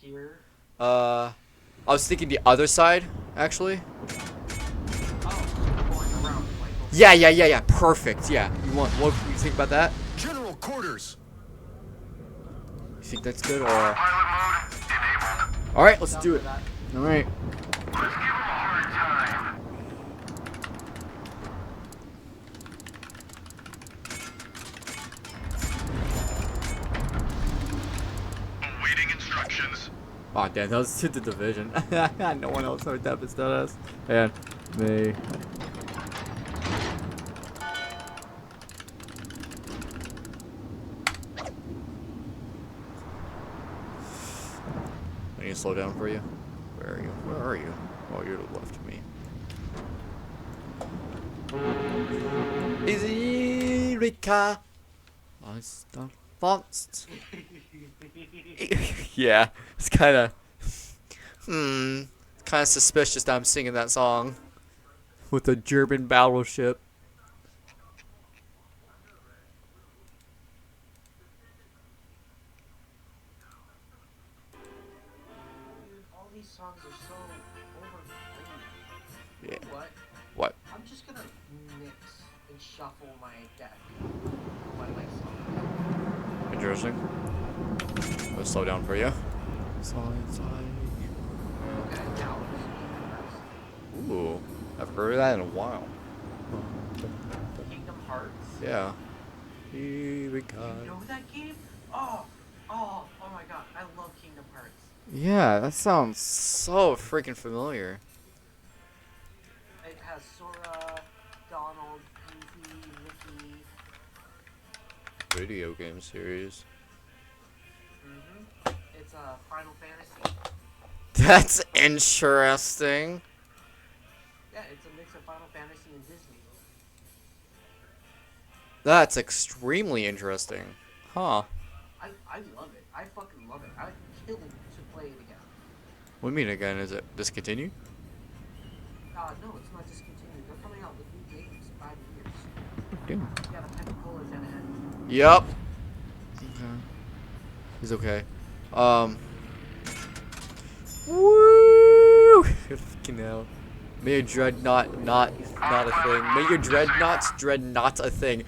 here? I was thinking the other side, actually. Oh, going around like. Yeah. Perfect. Yeah. What do you think about that? General quarters. You think that's good or? All right, let's do it. All right. Awaiting instructions. Oh damn, that was to the division. No one else heard that but us. And me. I need to slow down for you. Where are you? Where are you? Oh, you're to the left of me. Easy, Rika. Advanced. Yeah, it's kind of. Kind of suspicious that I'm singing that song with a German battleship. All these songs are so overplayed. Yeah. What? What? I'm just gonna mix and shuffle my deck. By myself. Interesting. Let's slow down for you. Okay, now Ooh, I've heard of that in a while. Kingdom Hearts. Yeah. Here we go. You know that game? Oh my god, I love Kingdom Hearts. Yeah, that sounds so freaking familiar. It has Sora, Donald, Goofy, Mickey. Video game series. It's a Final Fantasy. That's interesting. Yeah, it's a mix of Final Fantasy and Disney. That's extremely interesting. Huh. I love it. I fucking love it. I would kill to play it again. What do you mean again? Is it discontinued? No, it's not discontinued. They're coming out with new games 5 years. Damn. Yeah, the Pensacola dead ahead. Yup. Okay. He's okay. Woo! Fucking hell. May your dreadnought not a thing. May your dreadnoughts dreadnought a thing.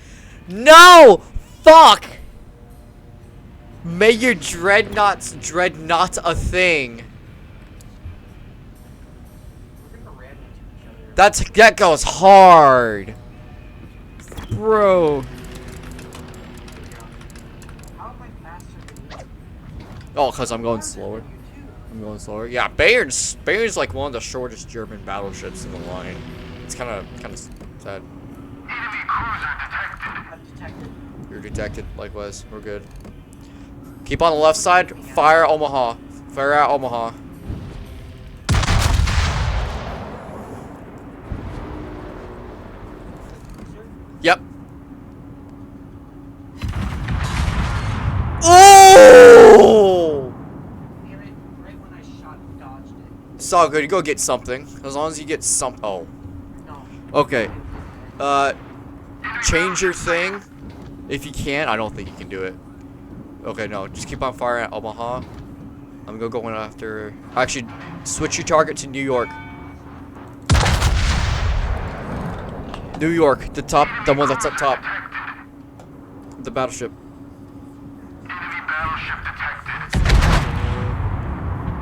No! Fuck! May your dreadnoughts dreadnought a thing. We're gonna ram into each other. That goes hard. Bro. How am I faster than you? Oh, cause I'm going slower. You too. I'm going slower. Yeah, Bayern's like one of the shortest German battleships in the line. It's kind of sad. I'm detected. You're detected. Likewise, we're good. Keep on the left side. Fire Omaha. Fire at Omaha. Yep. Oh! Damn it, right when I shot, dodged it. It's all good. You go get something. As long as you get some. Oh. No. Okay. Change your thing. If you can. I don't think you can do it. Okay, no. Just keep on firing at Omaha. I'm gonna go in after. Actually, switch your target to New York. New York, the top, the one that's up top. The battleship.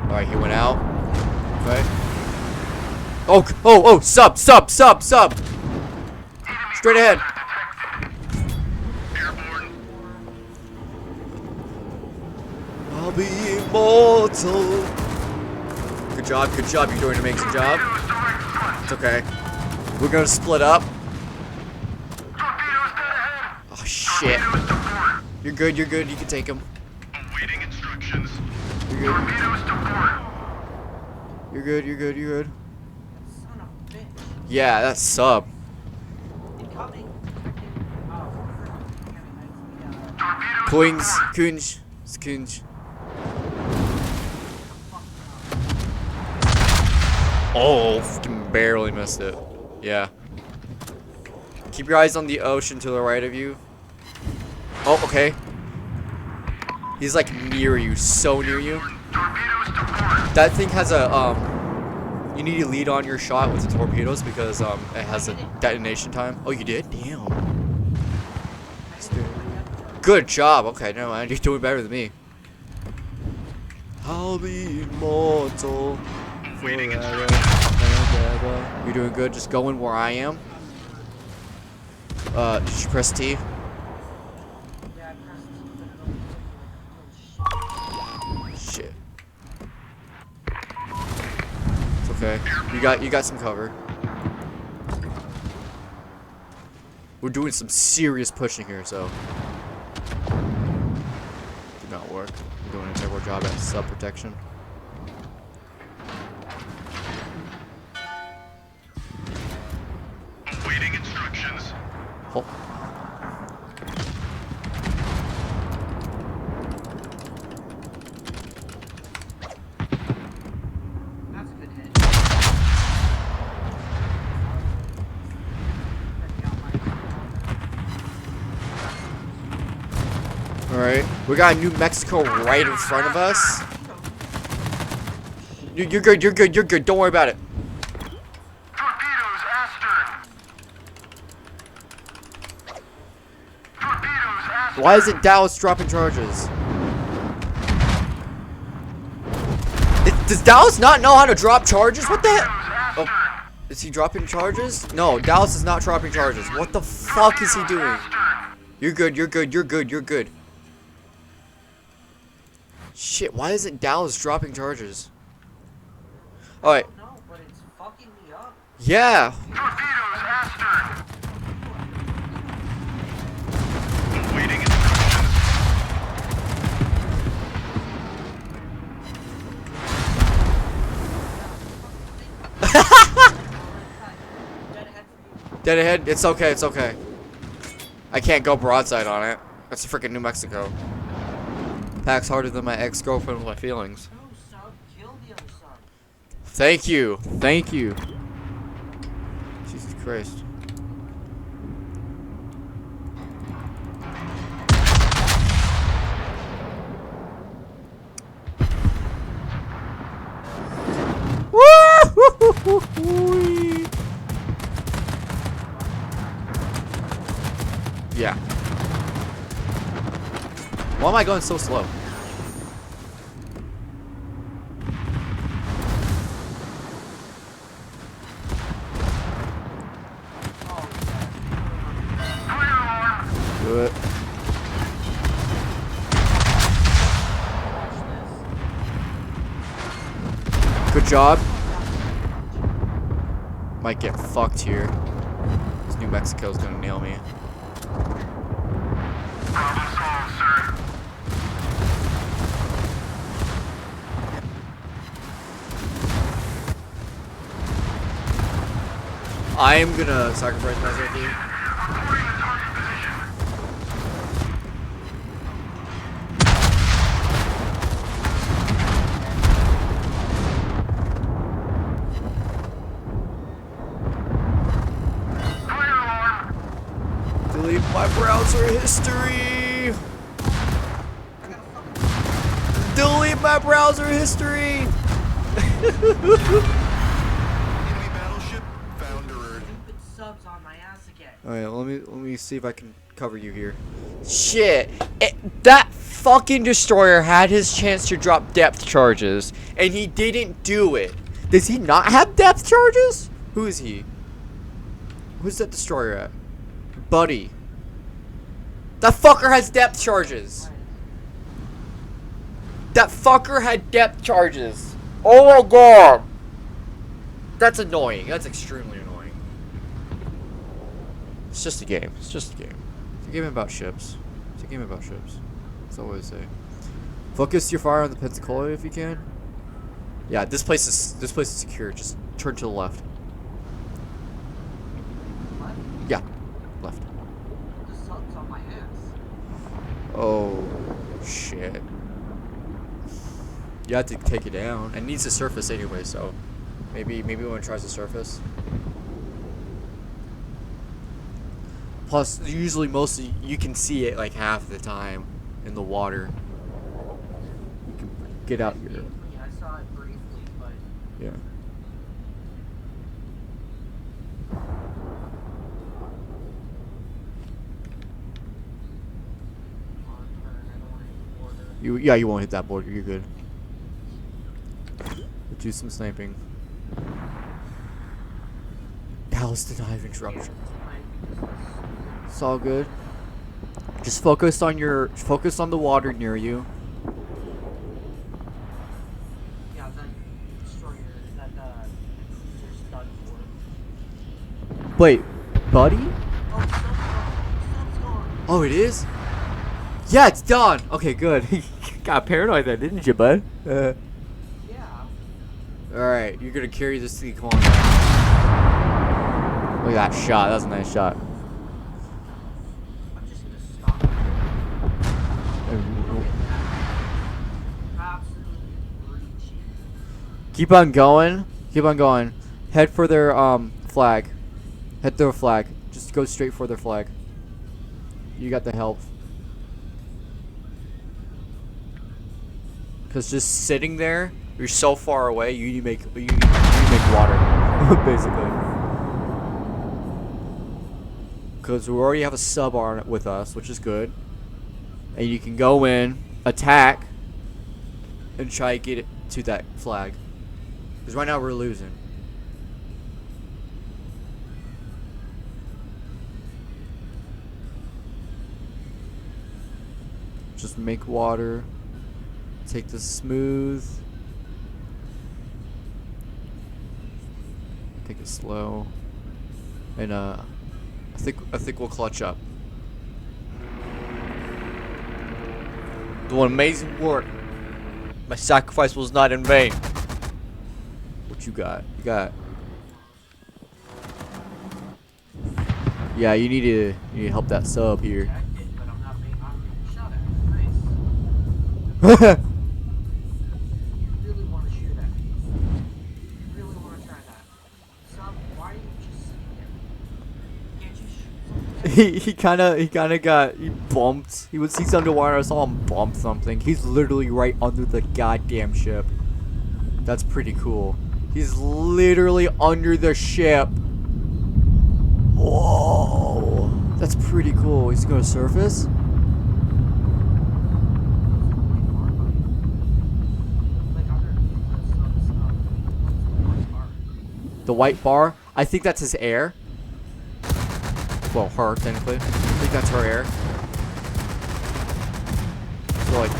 Alright, he went out. Okay. Oh, sub. Straight ahead. I'll be immortal. Good job. You're doing an amazing job. It's okay. We're gonna split up. Oh shit. You're good. You can take him. Awaiting instructions. You're good. You're good. Son of a bitch. Yeah, that's sub. Incoming. Kunj. Oh, fucking barely missed it. Yeah. Keep your eyes on the ocean to the right of you. Oh, okay. He's like near you, so near you. Torpedoes to port. That thing has a you need to lead on your shot with the torpedoes because it has a detonation time. Oh, you did? Damn. Good job. Okay, no mind. You're doing better than me. I'll be immortal Awaiting forever instructions. and ever. You're doing good. Just going where I am. Did you press T? Yeah, I pressed Shit. It's okay. You got some cover. We're doing some serious pushing here, so did not work. We're doing a terrible job at sub protection. Awaiting instructions. Oh. That's a good hit. Alright. We got New Mexico right in front of us. You're good, you're good, you're good. Don't worry about it. Torpedoes astern. Torpedoes astern. Why is it Dallas dropping charges? Does Dallas not know how to drop charges? What the heck? Torpedoes Oh, astern. is he dropping charges? No, Dallas is not dropping charges. What the fuck is he doing? Astern. You're good, you're good, you're good, you're good. Shit, why isn't Dallas dropping charges? Alright, No, but it's fucking me up. yeah. Torpedoes astern. Awaiting instructions. Dead ahead for you. Dead ahead, it's okay, it's okay. I can't go broadside on it. That's freaking New Mexico. Packs harder than my ex-girlfriend with my feelings. No, sub. Kill the other sub. Thank you, thank you. Jesus Christ. Woo! Yeah. Why am I going so slow? Do it. Good job. Might get fucked here. This New Mexico's gonna nail me. Problem solved, sir. I am gonna sacrifice myself here. Reporting the target position. Fire alarm. Delete my browser history. Delete my browser history. Enemy battleship found to Earth. Stupid subs on my ass again. Alright, let me see if I can cover you here. Shit. That fucking destroyer had his chance to drop depth charges, and he didn't do it. Does he not have depth charges? Who is he? Who's that destroyer at? Buddy. That fucker has depth charges. That fucker had depth charges. Oh my god. That's annoying. That's extremely annoying. It's just a game. It's just a game. It's a game about ships. It's a game about ships. That's all I say. Focus your fire on the Pensacola if you can. Yeah, this place is secure. Just turn to the left. What? Yeah, left. The subs on my ass. Oh shit. You have to take it down. It needs to surface anyway, so maybe when it tries to surface. Plus, usually mostly you can see it like half the time in the water. get out here. I saw it briefly, but Yeah. on turn, I don't want to hit the border. Yeah, you won't hit that border. You're good. We'll do some sniping. Dallas denied interruption. It's all good. Just focus on the water near you. Yeah, that destroyer, that cruiser's done for. Wait, buddy? Oh, sub's gone. Oh, it is? Yeah, it's done. Okay, good. Got paranoid there, didn't you, bud? Yeah. Alright, you're gonna carry this thing. Come on. Look at that shot. That was a nice shot. I'm just gonna stop. Absolutely breachy. Keep on going. Keep on going. Head for their flag. Head their flag. Just go straight for their flag. You got the help. Cause just sitting there, you're so far away. You need to make water, basically. Cause we already have a sub on it with us, which is good. And you can go in, attack, and try to get it to that flag. Cause right now we're losing. Just make water. Take this smooth. Take it slow. And I think we'll clutch up. Doing amazing work. My sacrifice was not in vain. What you got? You got. Yeah, you need to help that sub here. Yeah, I did, but I'm being shot at. Nice. You really want to shoot at me. You really want to try that. Sub, why are you just sitting there? Can't you shoot something? he kind of got bumped. He's underwater. I saw him bump something. He's literally right under the goddamn ship. That's pretty cool. He's literally under the ship. Whoa, that's pretty cool. He's gonna surface. The white bar? I think that's his air. Well, her, technically. I think that's her air. So, like,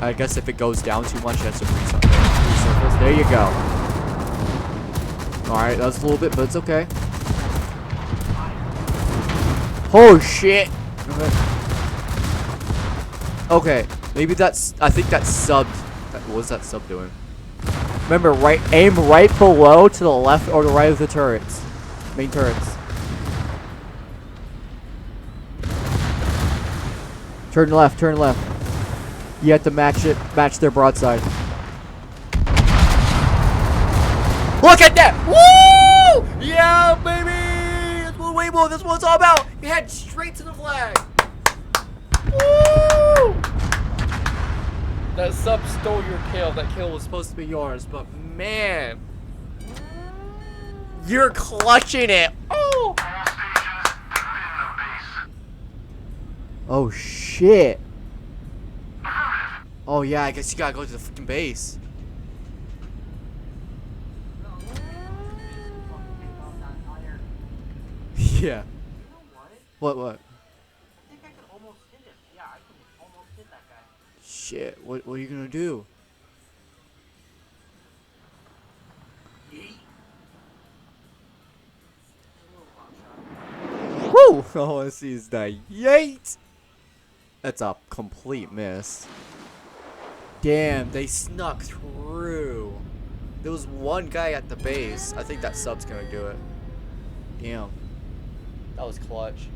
I guess if it goes down too much, it has to resurface. There you go. Alright, that was a little bit, but it's okay. Oh, shit! Okay, maybe that's... I think that's subbed. What's that sub doing? Remember, aim right below to the left or the right of the turrets. Main turrets. Turn left, turn left. You have to match their broadside. Look at that! Woo! Yeah, baby! That's what Weibo, that's what it's all about! You head straight to the flag! Woo! That sub stole your kill. That kill was supposed to be yours, but man, you're clutching it. Oh! Oh shit. Oh yeah, I guess you gotta go to the fucking base. Yeah. What? I think I could almost hit him. Yeah, I can almost hit that guy. Shit, what are you gonna do? Woo! All I see is that yeet! That's a complete miss. Damn, they snuck through. There was one guy at the base. I think that sub's gonna do it. Damn. That was clutch.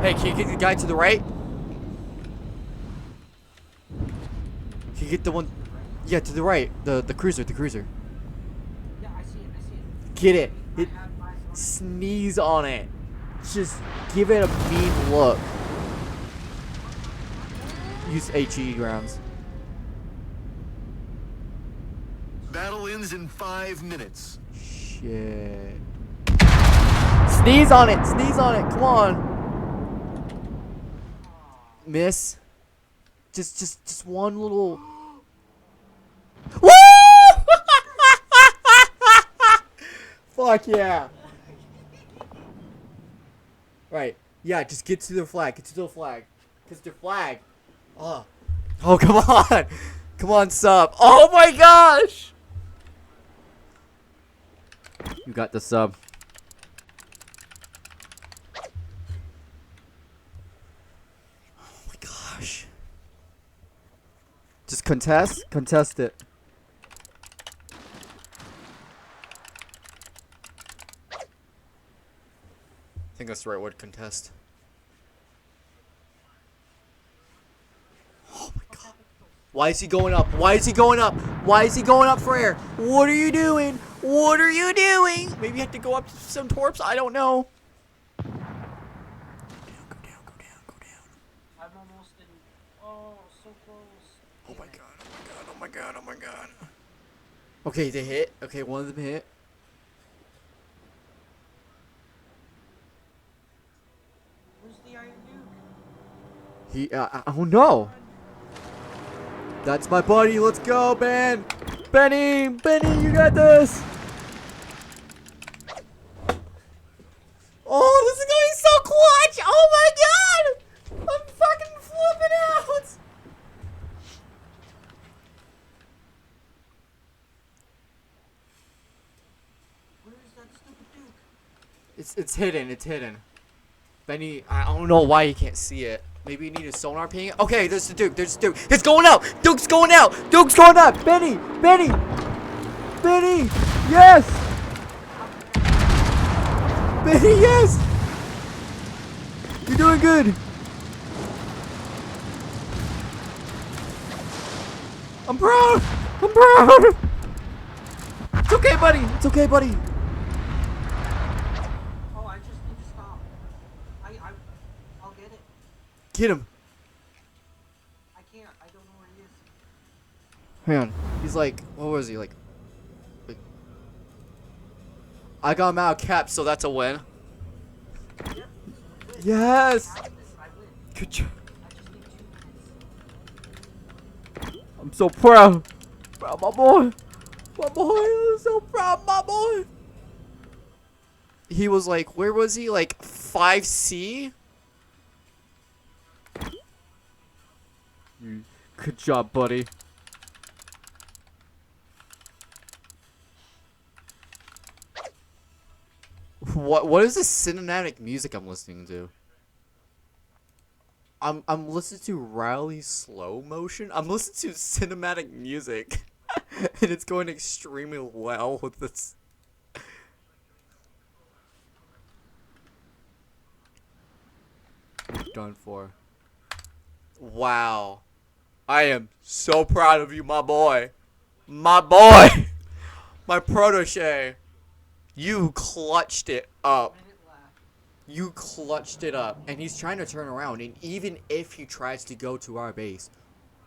Hey, can you get the guy to the right? Can you get the one... Yeah, to the right. The cruiser, Yeah, I see it. Get it. Sneeze on it. just give it a mean look. Use HE rounds. Battle ends in 5 minutes. Shit. Sneeze on it! Sneeze on it! Come on! Miss. Just one little. Woo! Fuck yeah! Right. Yeah, just get to the flag. Get to the flag. Get to the flag. Oh. Oh, come on! Come on, sub. Oh my gosh! You got the sub. Oh my gosh. Just contest? Contest it. I think that's the right word, contest. Oh my god. Why is he going up? Why is he going up? Why is he going up for air? What are you doing? What are you doing? Maybe you have to go up to some torps? I don't know. Go down, go down, go down, go down. I'm almost in. Oh, so close. Oh my god, oh my god, oh my god, oh my god. Okay, they hit. Okay, one of them hit. Where's the Iron Duke? He, I don't know. That's my buddy. Let's go, Ben. Benny, Benny, you got this. Oh, this is going so clutch. Oh my god. I'm fucking flipping out. Where's that stupid Duke? It's hidden. It's hidden. Benny, I don't know why you can't see it. Maybe you need a sonar ping. Okay, there's the Duke. There's the Duke. It's going out. Duke's going out. Duke's going out. Benny, Benny, Benny. Yes. Benny, yes. You're doing good. I'm proud. I'm proud. It's okay, buddy. It's okay, buddy. Oh, I just need to stop. I'll get it. Get him. I can't. I don't know where he is. Hang on. He's like, what was he like? I got him out of cap, so that's a win. Yes. I have this. I win. Good job. I just need 2 minutes. I'm so proud. Proud of my boy. My boy. I'm so proud of my boy. He was like, where was he? Like 5C? Good job, buddy. What is this cinematic music I'm listening to? I'm listening to Riley slow motion. I'm listening to cinematic music. And it's going extremely well with this. You're done for. Wow. I am so proud of you, my boy. My boy. My protege. You clutched it up. Minute left. You clutched it up. And he's trying to turn around. And even if he tries to go to our base,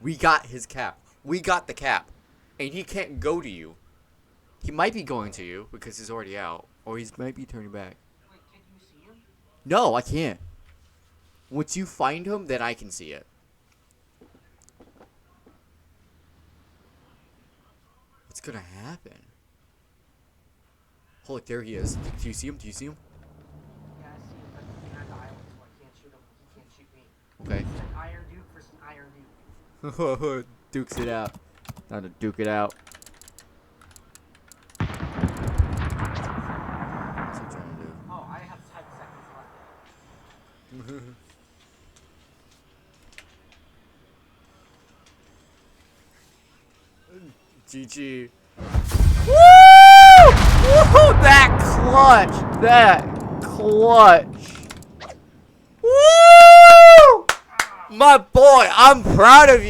we got his cap. We got the cap. And he can't go to you. He might be going to you because he's already out. Or he might be turning back. Wait, can you see him? No, I can't. Once you find him, then I can see it. What's gonna happen? Oh, look, there he is. Do you see him? Do you see him? Yeah, I see him, but he's behind the island, so I can't shoot him. He can't shoot me. Okay. It's an Iron Duke versus Iron Duke. Dukes it out. Time to duke it out. What's he trying to do? Oh, I have 10 seconds left. GG. Woo! Woo! That clutch! That clutch! Woo! My boy, I'm proud of you.